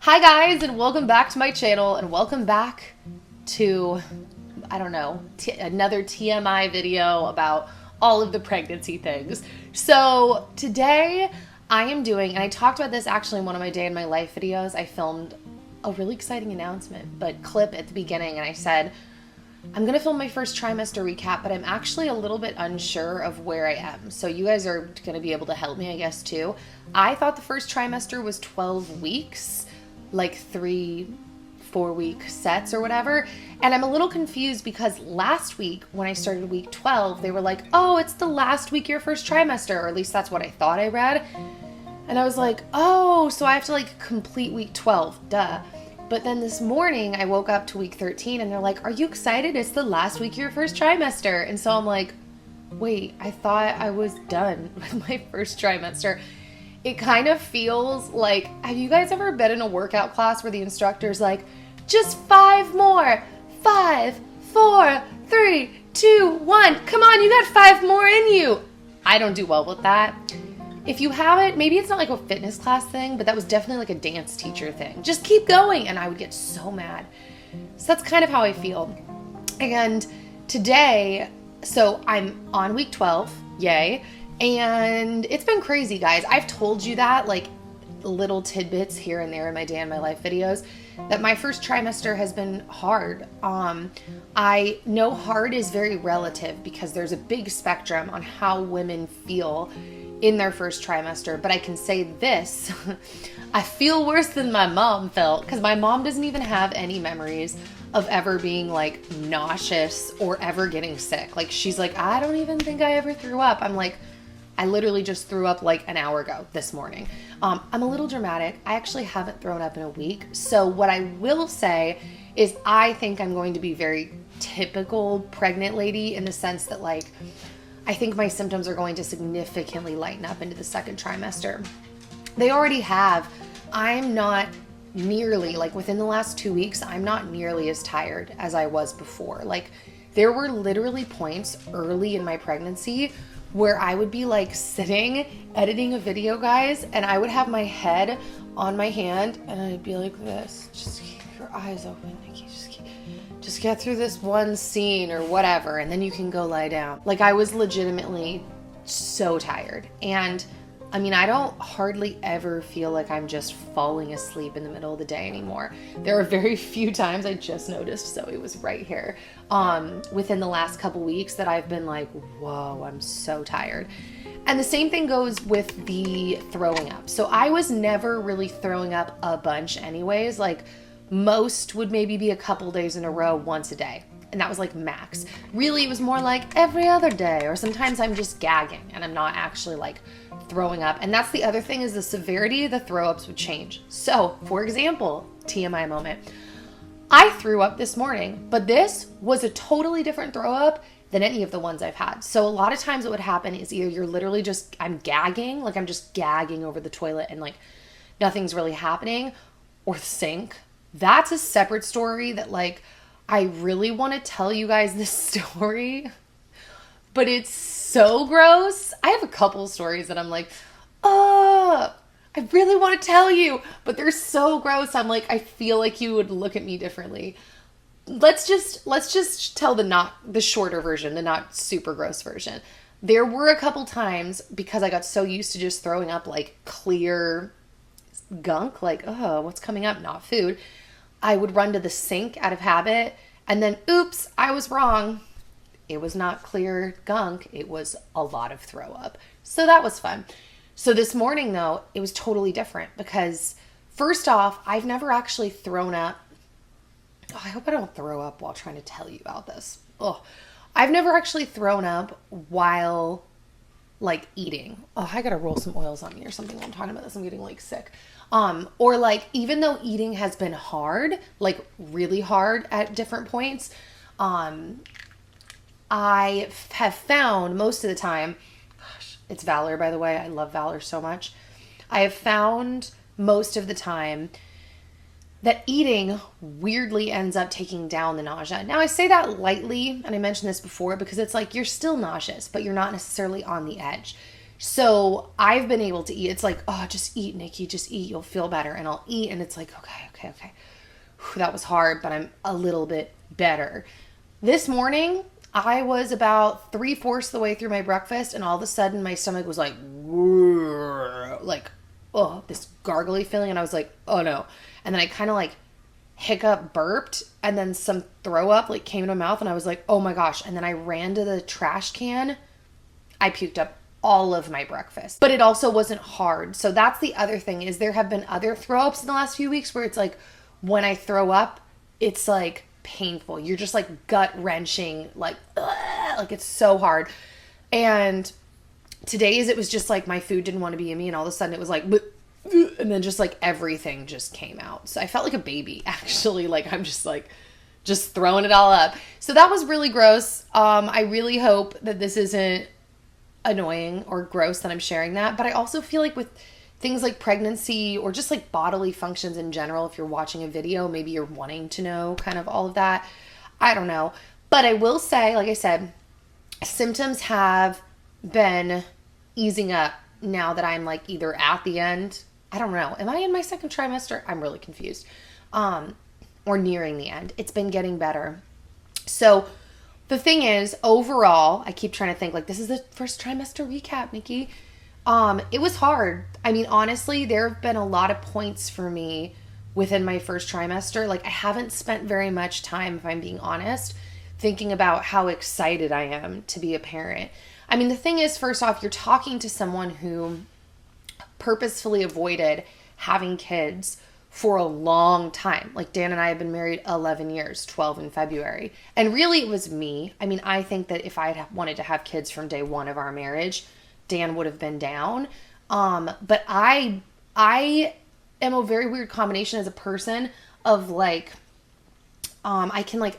Hi guys, and welcome back to my channel, and welcome back to, I don't know, another TMI video about all of the pregnancy things. So today I am doing, and I talked about this actually in one of my day in my life videos. I filmed a really exciting announcement, but clip at the beginning, and I said, I'm going to film my first trimester recap, but I'm actually a little bit unsure of where I am. So you guys are going to be able to help me, I guess, too. I thought the first trimester was 12 weeks. Like 3-4 week sets or whatever. And I'm a little confused because last week when I started week 12, they were like, oh, it's the last week of your first trimester, or at least that's what I thought I read. And I was like, oh, so I have to like complete week 12, duh. But then this morning I woke up to week 13 and they're like, are you excited? It's the last week of your first trimester. And so I'm like, wait, I thought I was done with my first trimester. It kind of feels like, have you guys ever been in a workout class where the instructor's like, just 5 more, 5, 4, 3, 2, 1. Come on, you got 5 more in you. I don't do well with that. If you haven't, maybe it's not like a fitness class thing, but that was definitely like a dance teacher thing. Just keep going. And I would get so mad. So that's kind of how I feel. And today, so I'm on week 12, yay. And it's been crazy, guys. I've told you that, like little tidbits here and there in my day in my life videos, that my first trimester has been hard. I know hard is very relative because there's a big spectrum on how women feel in their first trimester. But I can say this, I feel worse than my mom felt because my mom doesn't even have any memories of ever being like nauseous or ever getting sick. Like she's like, I don't even think I ever threw up. I'm like, I literally just threw up like an hour ago this morning. I'm a little dramatic. I actually haven't thrown up in a week. So what I will say is I think I'm going to be very typical pregnant lady in the sense that like, I think my symptoms are going to significantly lighten up into the second trimester. They already have. I'm not nearly, like within the last 2 weeks, I'm not nearly as tired as I was before. Like there were literally points early in my pregnancy where I would be like sitting, editing a video, guys, and I would have my head on my hand and I'd be like this, just keep your eyes open, Nikki, just get through this one scene or whatever, and then you can go lie down. Like I was legitimately so tired. And I mean, I don't hardly ever feel like I'm just falling asleep in the middle of the day anymore. There are very few times, I just noticed, so it was right here, within the last couple weeks that I've been like, whoa, I'm so tired. And the same thing goes with the throwing up. So I was never really throwing up a bunch anyways. Like most would maybe be a couple days in a row, once a day. And that was like max. Really, it was more like every other day, or sometimes I'm just gagging and I'm not actually like throwing up. And that's the other thing, is the severity of the throw ups would change. So for example, TMI moment, I threw up this morning, but this was a totally different throw up than any of the ones I've had. So a lot of times what would happen is either you're literally just, I'm gagging, like I'm just gagging over the toilet and like nothing's really happening, or the sink. That's a separate story that like, I really want to tell you guys this story, but it's so gross. I have a couple stories that I'm like, oh, I really want to tell you, but they're so gross. I'm like, I feel like you would look at me differently. Let's just tell the shorter version, the not super gross version. There were a couple times, because I got so used to just throwing up like clear gunk, like, oh, what's coming up? Not food. I would run to the sink out of habit, and then, oops, I was wrong. It was not clear gunk. It was a lot of throw up. So that was fun. So this morning, though, it was totally different because, first off, I've never actually thrown up. Oh, I hope I don't throw up while trying to tell you about this. Oh, I've never actually thrown up while like eating. Oh, I gotta roll some oils on me or something while I'm talking about this. I'm getting like sick. Or like, even though eating has been hard, like really hard at different points, I have found most of the time, gosh, it's Valor, by the way. I love Valor so much. I have found most of the time that eating weirdly ends up taking down the nausea. Now I say that lightly, and I mentioned this before, because it's like you're still nauseous, but you're not necessarily on the edge. So I've been able to eat. It's like, oh, just eat, Nikki, just eat. You'll feel better. And I'll eat. And it's like, okay. Whew, that was hard, but I'm a little bit better. This morning, I was about 3/4 the way through my breakfast, and all of a sudden my stomach was like, oh, this gargly feeling. And I was like, oh no. And then I kind of like hiccup burped, and then some throw up like came into my mouth, and I was like, oh my gosh. And then I ran to the trash can. I puked up all of my breakfast, but it also wasn't hard. So that's the other thing, is there have been other throw ups in the last few weeks where it's like, when I throw up, it's like painful. You're just like gut wrenching, like it's so hard. And today's, it was just like my food didn't want to be in me, and all of a sudden it was like, and then just like everything just came out. So I felt like a baby, actually. Like I'm just like, just throwing it all up. So that was really gross. I really hope that this isn't annoying or gross that I'm sharing that. But I also feel like with things like pregnancy or just like bodily functions in general, if you're watching a video, maybe you're wanting to know kind of all of that. I don't know. But I will say, like I said, symptoms have been easing up now that I'm like either at the end. I don't know. Am I in my second trimester? I'm really confused. Or nearing the end. It's been getting better. So the thing is, overall, I keep trying to think like, this is the first trimester recap, Nikki. It was hard. I mean, honestly, there have been a lot of points for me within my first trimester. Like I haven't spent very much time, if I'm being honest, thinking about how excited I am to be a parent. I mean, the thing is, first off, you're talking to someone who purposefully avoided having kids for a long time. Like Dan and I have been married 11 years, 12 in February. And really it was me. I mean, I think that if I had wanted to have kids from day one of our marriage, Dan would have been down. But I am a very weird combination as a person of like, I can like,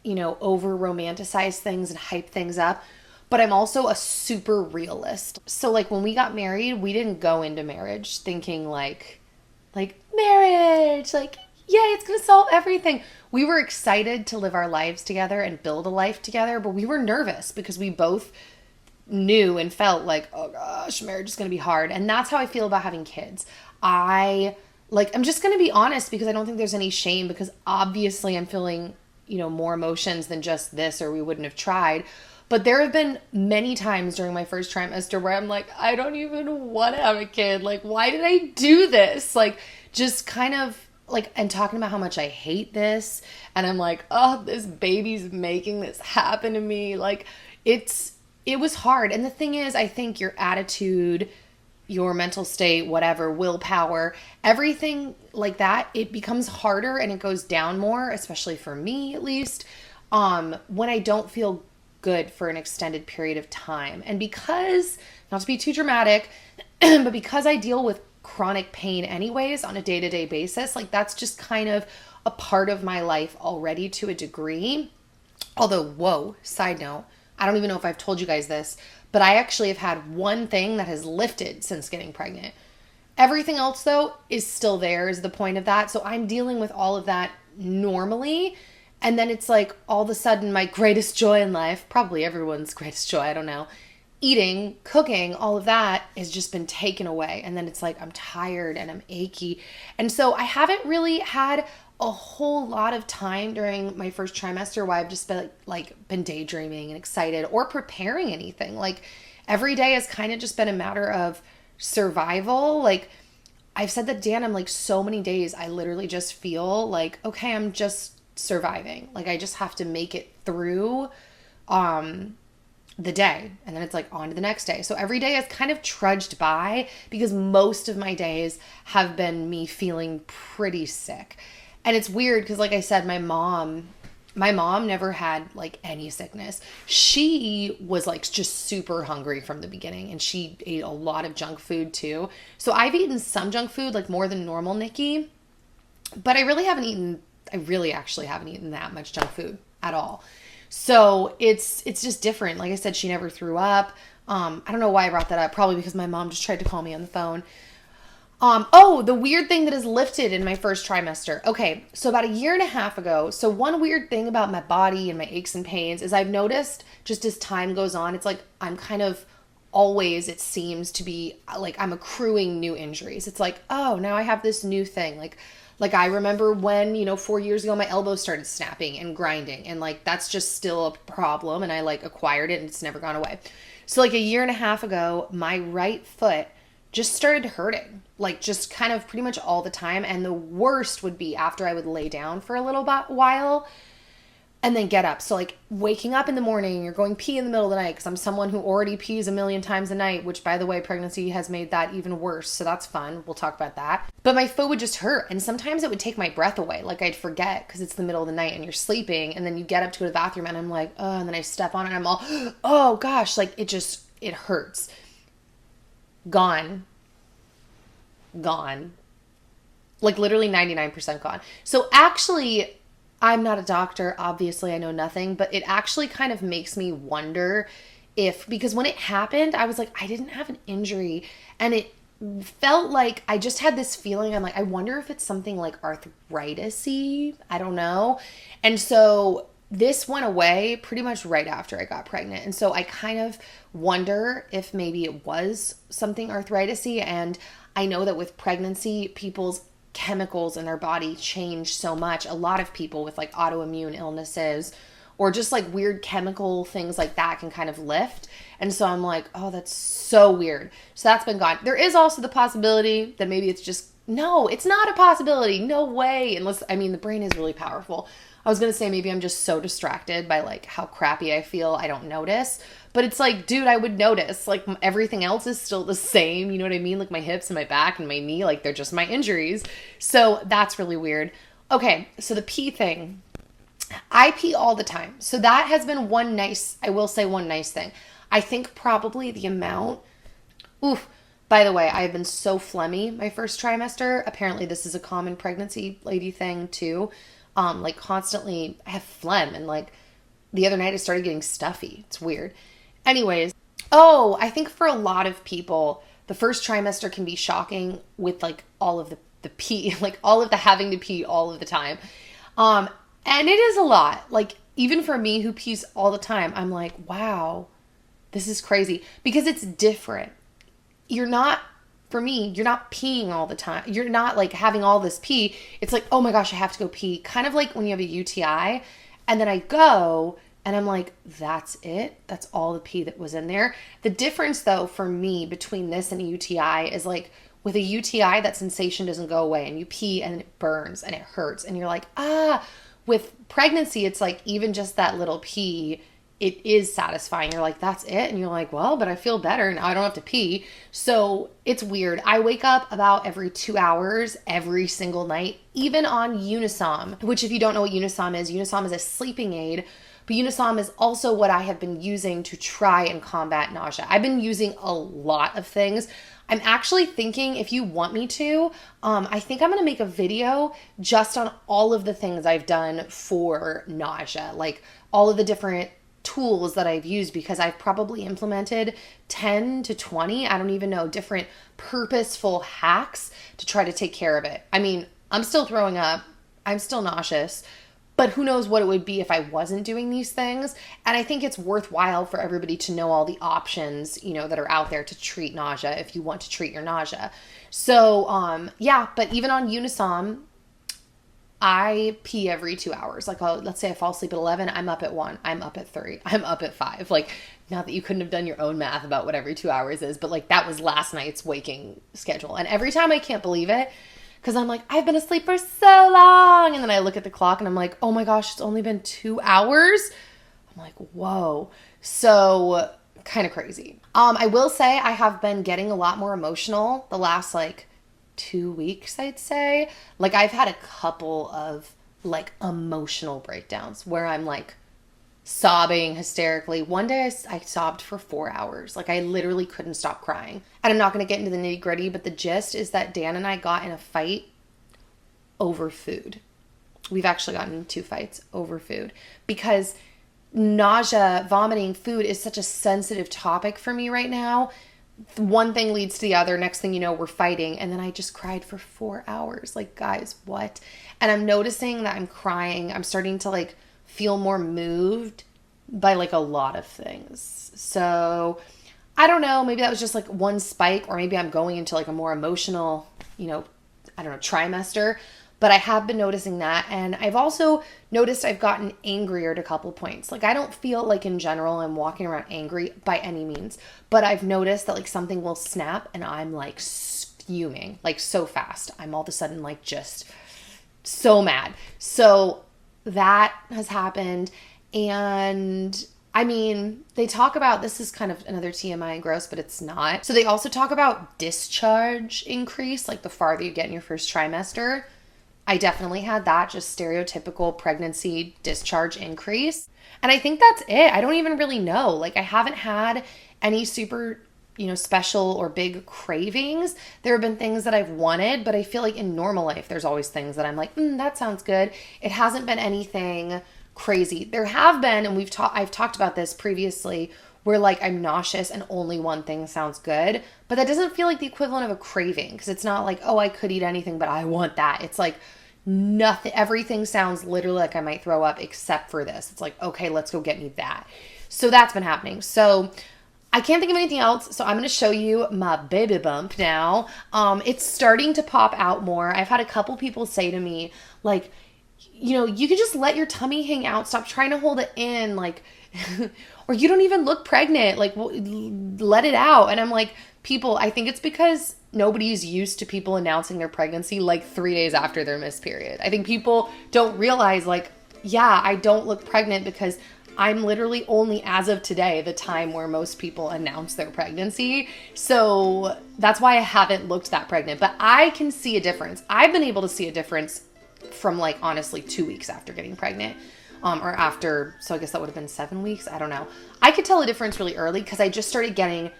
over romanticize things and hype things up, but I'm also a super realist. So like when we got married, we didn't go into marriage thinking like marriage, like, yay, it's going to solve everything. We were excited to live our lives together and build a life together, but we were nervous because we both knew and felt like, oh gosh, marriage is going to be hard. And that's how I feel about having kids. I'm just going to be honest, because I don't think there's any shame, because obviously I'm feeling, more emotions than just this, or we wouldn't have tried. But there have been many times during my first trimester where I'm like, I don't even want to have a kid. Like, why did I do this? Like, just kind of like, and talking about how much I hate this. And I'm like, oh, this baby's making this happen to me. Like, it was hard. And the thing is, I think your attitude, your mental state, whatever, willpower, everything like that, it becomes harder and it goes down more, especially for me at least, when I don't feel good for an extended period of time. And because, not to be too dramatic, but because I deal with chronic pain anyways on a day-to-day basis, like that's just kind of a part of my life already to a degree. Although, whoa, side note, I don't even know if I've told you guys this, but I actually have had one thing that has lifted since getting pregnant. Everything else though is still there, is the point of that. So I'm dealing with all of that normally. And then it's like all of a sudden my greatest joy in life, probably everyone's greatest joy, I don't know, eating, cooking, all of that has just been taken away. And then it's like I'm tired and I'm achy. And so I haven't really had a whole lot of time during my first trimester where I've just been been daydreaming and excited or preparing anything. Like every day has kind of just been a matter of survival. Like I've said that, Dan, I'm like so many days I literally just feel like, okay, I'm just surviving. Like I just have to make it through the day, and then it's like on to the next day. So every day has kind of trudged by because most of my days have been me feeling pretty sick. And it's weird because like I said, my mom never had like any sickness. She was like just super hungry from the beginning, and she ate a lot of junk food too. So I've eaten some junk food, like more than normal, Nikki, but I really actually haven't eaten that much junk food at all. So it's just different. Like I said, she never threw up. I don't know why I brought that up. Probably because my mom just tried to call me on the phone. The weird thing that has lifted in my first trimester. Okay, so about 1.5 years ago, so one weird thing about my body and my aches and pains is I've noticed just as time goes on, it's like I'm kind of always it seems to be like I'm accruing new injuries. It's like, oh, now I have this new thing. Like I remember when, 4 years ago, my elbow started snapping and grinding, and like that's just still a problem, and I like acquired it and it's never gone away. So like a year and a half ago, my right foot just started hurting, like just kind of pretty much all the time. And the worst would be after I would lay down for a little while and then get up. So like waking up in the morning, you're going pee in the middle of the night, because I'm someone who already pees a million times a night, which by the way, pregnancy has made that even worse. So that's fun. We'll talk about that. But my foot would just hurt. And sometimes it would take my breath away. Like I'd forget because it's the middle of the night and you're sleeping, and then you get up to the bathroom and I'm like, oh, and then I step on it and I'm all, oh gosh, like it hurts. Gone. Like literally 99% gone. So actually, I'm not a doctor, obviously I know nothing, but it actually kind of makes me wonder because when it happened, I was like, I didn't have an injury, and it felt like I just had this feeling. I'm like, I wonder if it's something like arthritis-y, I don't know. And so this went away pretty much right after I got pregnant. And so I kind of wonder if maybe it was something arthritis-y. And I know that with pregnancy, people's chemicals in their body change so much. A lot of people with like autoimmune illnesses or just like weird chemical things like that can kind of lift. And so I'm like, oh, that's so weird. So that's been gone. There is also the possibility that maybe no, it's not a possibility. No way. Unless, the brain is really powerful. I was going to say maybe I'm just so distracted by like how crappy I feel, I don't notice. But it's like, dude, I would notice. Like everything else is still the same. You know what I mean? Like my hips and my back and my knee, like they're just my injuries. So that's really weird. Okay, so the pee thing. I pee all the time. So that has been one nice thing. I think probably the amount. Oof. By the way, I have been so phlegmy my first trimester. Apparently this is a common pregnancy lady thing too. Like constantly I have phlegm, and like the other night I started getting stuffy. It's weird. Anyways, I think for a lot of people, the first trimester can be shocking with like all of the pee, like all of the having to pee all of the time. And it is a lot. Like even for me who pees all the time, I'm like, wow, this is crazy, because it's different. You're not peeing all the time. You're not like having all this pee. It's like, oh my gosh, I have to go pee. Kind of like when you have a UTI and then I go and I'm like, that's it. That's all the pee that was in there. The difference though for me between this and a UTI is like with a UTI, that sensation doesn't go away and you pee and it burns and it hurts. And you're like, with pregnancy, it's like even just that little pee, it is satisfying. You're like, that's it. And you're like, well, but I feel better now. I don't have to pee. So it's weird. I wake up about every 2 hours every single night, even on Unisom, which if you don't know what Unisom is a sleeping aid. But Unisom is also what I have been using to try and combat nausea. I've been using a lot of things. I'm actually thinking, if you want me to, I think I'm going to make a video just on all of the things I've done for nausea, like all of the different tools that I've used, because I've probably implemented 10 to 20, I don't even know, different purposeful hacks to try to take care of it. I'm still throwing up. I'm still nauseous. But who knows what it would be if I wasn't doing these things. And I think it's worthwhile for everybody to know all the options, that are out there to treat nausea if you want to treat your nausea. So, but even on Unisom, I pee every 2 hours. Like, let's say I fall asleep at 11, I'm up at 1, I'm up at 3, I'm up at 5. Like, not that you couldn't have done your own math about what every 2 hours is, but like that was last night's waking schedule. And every time I can't believe it, because I'm like, I've been asleep for so long. And then I look at the clock and I'm like, oh my gosh, it's only been 2 hours. I'm like, whoa. So kind of crazy. I will say I have been getting a lot more emotional the last 2 weeks, I'd say. Like I've had a couple of emotional breakdowns where I'm sobbing hysterically. One day I sobbed for 4 hours. I literally couldn't stop crying. And I'm not going to get into the nitty gritty, but the gist is that Dan and I got in a fight over food. We've actually gotten in 2 fights over food because nausea, vomiting, food is such a sensitive topic for me right now. One thing leads to the other. Next thing you know, we're fighting. And then I just cried for 4 hours. Guys, what? And I'm noticing that I'm crying. I'm starting to feel more moved by a lot of things. So I don't know, maybe that was just like one spike, or maybe I'm going into like a more emotional, I don't know, trimester. But I have been noticing that. And I've also noticed I've gotten angrier at a couple points. Like, I don't feel like in general I'm walking around angry by any means. But I've noticed that like something will snap and I'm like fuming, like so fast. I'm all of a sudden like just so mad. So that has happened. And I mean, they talk about, this is kind of another TMI and gross, but it's not. So they also talk about discharge increase, like the farther you get in your first trimester. I definitely had that, just stereotypical pregnancy discharge increase. And I think that's it. I don't even really know. Like, I haven't had any super, special or big cravings. There have been things that I've wanted, but I feel like in normal life, there's always things that I'm like, that sounds good. It hasn't been anything crazy. There have been, and I've talked about this previously, where like I'm nauseous and only one thing sounds good, but that doesn't feel like the equivalent of a craving, because it's not like, oh, I could eat anything, but I want that. It's like nothing, everything sounds literally like I might throw up except for this. It's like, okay, let's go get me that. So that's been happening. So I can't think of anything else, so I'm going to show you my baby bump now. It's starting to pop out more. I've had a couple people say to me, like, you can just let your tummy hang out. Stop trying to hold it in, like, or you don't even look pregnant. Like, let it out. And I'm like, people, I think it's because nobody's used to people announcing their pregnancy like 3 days after their missed period. I think people don't realize, like, yeah, I don't look pregnant because I'm literally only, as of today, the time where most people announce their pregnancy. So that's why I haven't looked that pregnant. But I can see a difference. I've been able to see a difference from like, honestly, 2 weeks after getting pregnant. Or after, so I guess that would have been 7 weeks. I don't know. I could tell a difference really early because I just started getting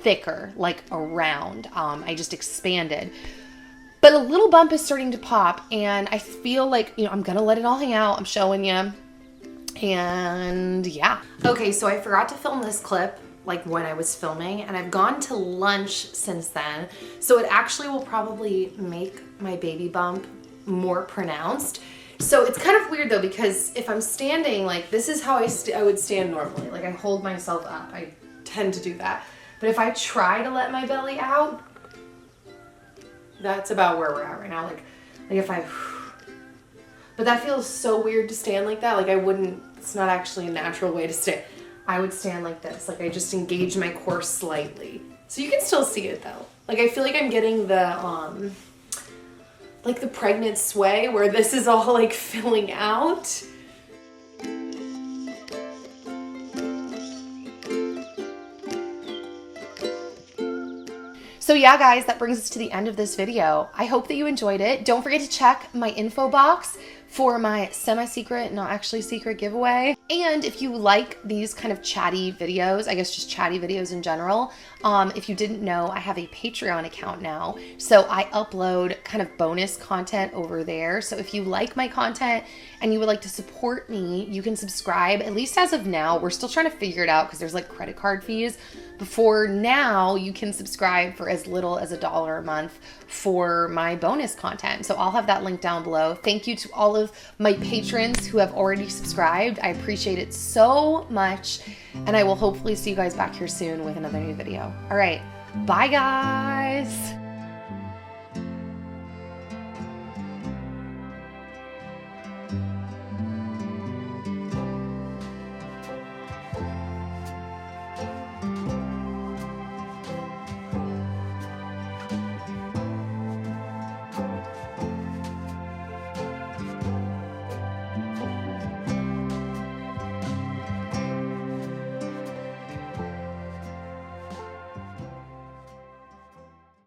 thicker, like around. I just expanded. But a little bump is starting to pop, and I feel like, I'm going to let it all hang out. I'm showing you. And yeah. Okay, so I forgot to film this clip like when I was filming, and I've gone to lunch since then. So it actually will probably make my baby bump more pronounced. So it's kind of weird though, because if I'm standing, like, this is how I would stand normally. Like, I hold myself up. I tend to do that. But if I try to let my belly out, that's about where we're at right now. Like if I, but that feels so weird to stand like that. Like, it's not actually a natural way to stand. I would stand like this. Like, I just engage my core slightly. So you can still see it though. Like, I feel like I'm getting the, like the pregnant sway where this is all like filling out. So yeah, guys, that brings us to the end of this video. I hope that you enjoyed it. Don't forget to check my info box for my semi-secret, not actually secret giveaway. And if you like these kind of chatty videos, I guess just chatty videos in general, if you didn't know, I have a Patreon account now. So I upload kind of bonus content over there. So if you like my content and you would like to support me, you can subscribe, at least as of now. We're still trying to figure it out because there's like credit card fees. Before now, you can subscribe for as little as $1 a month for my bonus content. So I'll have that link down below. Thank you to all of my patrons who have already subscribed. I appreciate it so much. And I will hopefully see you guys back here soon with another new video. All right, bye guys.